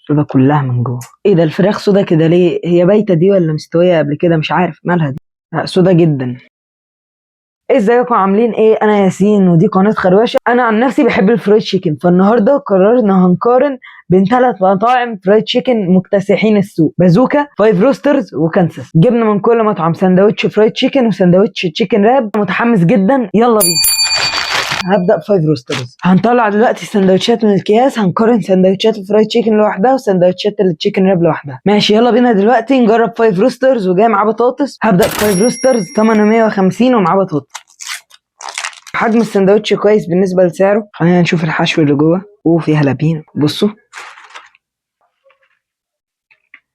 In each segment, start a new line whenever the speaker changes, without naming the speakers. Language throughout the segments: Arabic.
سودا كلها من جوه. ايه ده الفراخ سودا كده ليه؟ هي بايته دي ولا مستويه قبل كده؟ مش عارف مالها دي. لا سودا جدا. ازيكم عاملين ايه؟ انا ياسين ودي قناه خروشه. انا عن نفسي بحب الفرايد تشيكن، فالنهارده قررنا هنقارن بين 3 مطاعم فرايد تشيكن مكتسحين السوق: بازوكا، فايف روسترز، وكانساس. جبنا من كل مطعم سندوتش فرايد تشيكن وسندوتش تشيكن راب. متحمس جدا، يلا بينا. هبدأ بفايف روسترز. هنطلع دلوقتي السندوتشات من الأكياس، هنقارن سندوتشات الفرايد تشيكن لوحدها وسندوتشات التشيكن راب لوحدها. ماشي يلا بينا دلوقتي نجرب فايف روسترز، وجاي معاه بطاطس. هبدأ بفايف روسترز، 850 ومعاه بطاطس. حجم السندوتش كويس بالنسبة لسعره. خلينا نشوف الحشو اللي جوه. وفي هلابين، بصوا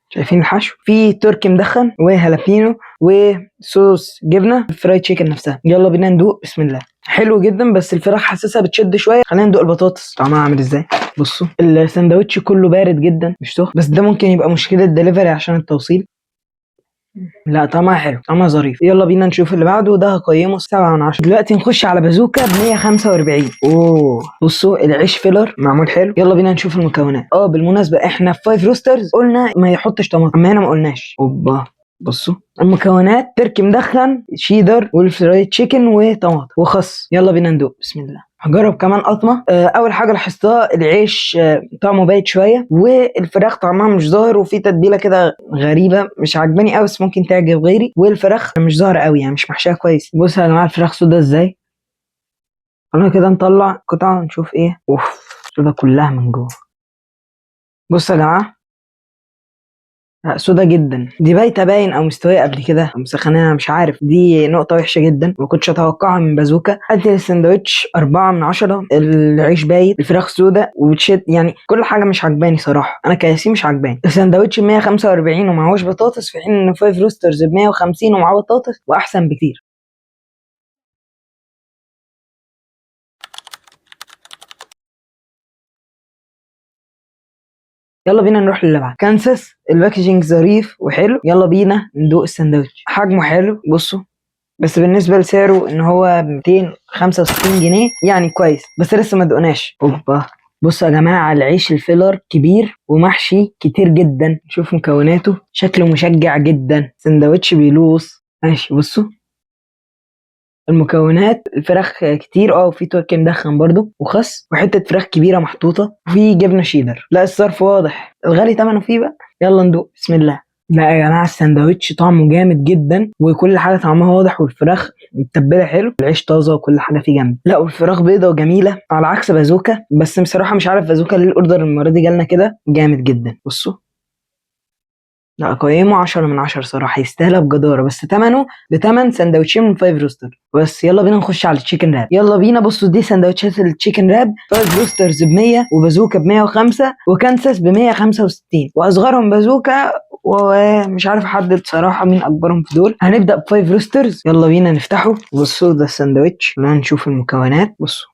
شايفين الحشو؟ في تركي مدخن وهالابينو وصوص جبنه فرايد تشيكن نفسها. يلا بينا ندوق. بسم الله. حلو جدا بس الفراخ حاسسها بتشد شويه. خلينا ندوق البطاطس طعمها عامل ازاي. بصوا الساندوتش كله بارد جدا مش سخن، بس ده ممكن يبقى مشكله دليفري عشان التوصيل. لا طعمها حلو، طعمها ظريف. يلا بينا نشوف اللي بعده، ده هقيمه 7 من 10. دلوقتي نخش على بازوكا ب 145. اوه بصوا العيش فيلر معمول حلو. يلا بينا نشوف المكونات. بالمناسبه احنا في فايف روسترز قلنا ما يحطش طماطم، اما هنا ما قلناش. اوبا بصوا المكونات: تركي مدخن، شيدر، والفرايد تشيكن، وطماطم وخس. يلا بينا ندوق. بسم الله. هجرب كمان قطمه. اول حاجه لاحظتها العيش طعمه بايت شويه، والفراخ طعمها مش ظاهر، وفي تتبيله كده غريبه مش عجباني قوي، بس ممكن تعجب غيري. والفراخ مش ظاهره قوي، يعني مش محشيه كويس. بصوا يا جماعه الفراخ سودا ازاي. خلينا كده نطلع قطعه نشوف ايه. اوف سودا كلها من جوه. بصوا يا جماعه، لا سودا جدا. دي بايته باين او مستويه قبل كده او مسخناها مش عارف. دي نقطه وحشه جدا، ما كنتش اتوقعها من بازوكا. ادي السندوتش 4 من 10. العيش بايت، الفراخ سودا وبتشد، يعني كل حاجه مش عجباني صراحه. انا كياسين مش عجباني. السندوتش ب 145 ومعهوش بطاطس، في حين ان فايف روسترز ب 150 ومعاه بطاطس واحسن بكتير. يلا بينا نروح للي بعد. كانساس الباكجينج ظريف وحلو. يلا بينا ندوق السندوتش. حجمه حلو بصوا، بس بالنسبة لسعره ان هو 265 جنيه يعني كويس، بس لسه ما دقناش. اوبا بصوا يا جماعة العيش الفيلر كبير ومحشي كتير جدا. شوف مكوناته، شكله مشجع جدا. سندوتش بيلوص. ماشي بصوا المكونات: الفراخ كتير وفي تركي مدخن برضو وخس وحتة فراخ كبيرة محطوطة وفي جبنة شيدر. لا الصرف واضح، الغالي تمنه فيه بقى. يلا ندوق. بسم الله. لا يا جماعة السندوتش طعمه جامد جدا، وكل حاجة طعمها واضح، والفراخ متبلة حلو، العيش طازة وكل حاجة فيه جامدة. لا والفراخ بيضة وجميلة على عكس بازوكا. بس بصراحة مش عارف بازوكا ليه الاوردر المرة دي جالنا كده جامد جدا. بصوا لا قيمه 10 من 10 صراحة، يستاهلها بجدارة، بس تمنه بتمن سندوتشين من فايف روستر. بس يلا بينا نخش على التشيكن راب. يلا بينا. بصوا دي سندوتشات التشيكن راب: فايف روسترز ب 100، وبازوكا ب 105، وكانساس ب 165. واصغرهم بازوكا، ومش عارف احدد صراحة مين اكبرهم في دول. هنبدأ بفايف روسترز. يلا بينا نفتحه. بصوا ده السندوتش. خلينا نشوف المكونات. بصوا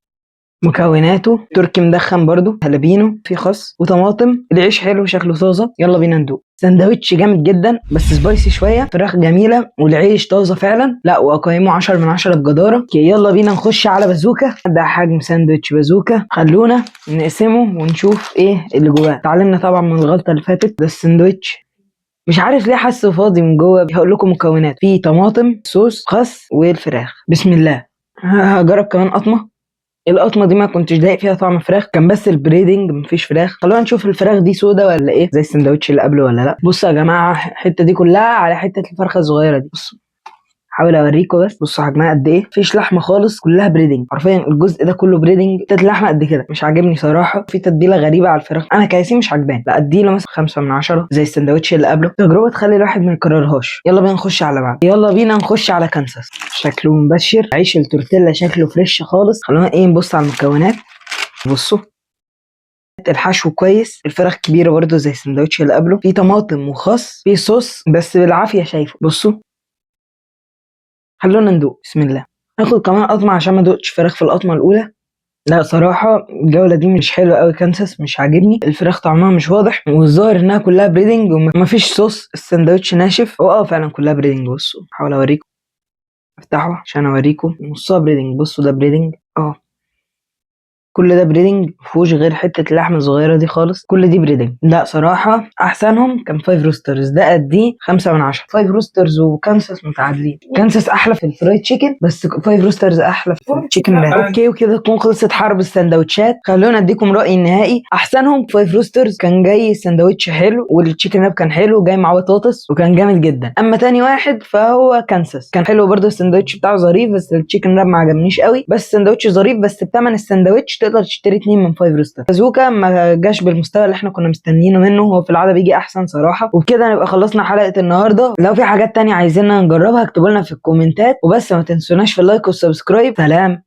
مكوناته: تركي مدخن برضو، هلابينو، في خس وطماطم. العيش حلو شكله طازه. يلا بينا ندوق. سندوتش جامد جدا بس سبايسي شويه، فراخ جميله والعيش طازه فعلا. لا واقيمه 10 من 10 بجداره. يلا بينا نخش على بازوكا. ده حجم ساندوتش بازوكا. خلونا نقسمه ونشوف ايه اللي جواه. اتعلمنا طبعا من الغلطه اللي فاتت. ده الساندوتش مش عارف ليه حاسه فاضي من جوه. هقول لكم مكونات: فيه طماطم، صوص، خس، والفراخ. بسم الله. هجرب كمان قطمه. القطمه دي ما كنتش ضايق فيها طعم فراخ، كان بس البريدنج مفيش فراخ. خلونا نشوف الفراخ دي سودا ولا ايه زي السندوتش اللي قبله ولا لا. بصوا يا جماعه الحته دي كلها على حته الفرخه الصغيره دي. بصوا حاول اوريكم بس. بصوا حجمها قد ايه، مفيش لحمه خالص، كلها بريدنج حرفيا. الجزء ده كله بريدنج. حته اللحمه قد كده مش عاجبني صراحه. في تتبيله غريبه على الفراخ، انا كياسين مش عجباني. لا اديله مثلا 5 من 10 زي السندوتش اللي قبله. تجربه تخلي الواحد ما يكررهاش. يلا بينا نخش على بعض. يلا بينا نخش على كانساس. شكله مبشر. عيش التورتيلا شكله فريش خالص. خلونا نبص على المكونات. بصوا الحشو كويس، الفراخ كبيره برضو زي السندوتش اللي قبله، في طماطم وخس، في صوص بس بالعافيه شايفه. بصوا خلونا ندوق. بسم الله. هاخد كمان قطمه عشان ما دوقتش فراخ في القطمه الاولى. لا صراحه الجوله دي مش حلوه قوي. كانساس مش عاجبني، الفراخ طعمها مش واضح، والظاهر انها كلها بريدنج ومفيش صوص. السندوتش ناشف فعلا كلها بريدنج. بصوا حاول اوريكم، افتحه عشان اوريكم. نصها بريدنج. بصوا ده بريدنج كل ده بريدنج، مفيهوش غير حته اللحمه الصغيره دي خالص، كل دي بريدنج. لا صراحه احسنهم كان فايف روسترز، ده اديه 5 من 10. فايف روسترز وكانساس متعادلين، كانساس احلى في الفرايد تشيكن بس فايف روسترز احلى في التشيكن رانش. اوكي وكده تكون خلصت حرب السندوتشات. خلونا اديكم رايي النهائي. احسنهم فايف روسترز، كان جاي السندوتش حلو والتشيكن راب كان حلو، جاي معاه بطاطس وكان جامد جدا. اما تاني واحد فهو كانساس، كان حلو برضه السندوتش بتاعه ظريف، بس التشيكن راب ما عجبنيش قوي، بس السندوتش ظريف، بس بثمن السندوتش تقدر تشتري 2 من فايف روستر. بازوكا ما جاش بالمستوى اللي احنا كنا مستنيينه منه، هو في العاده بيجي احسن صراحه. وبكده نبقى خلصنا حلقه النهارده. لو في حاجات تانية عايزيننا نجربها اكتبوا لنا في الكومنتات، وبس ما تنسوناش في اللايك والسبسكرايب. سلام.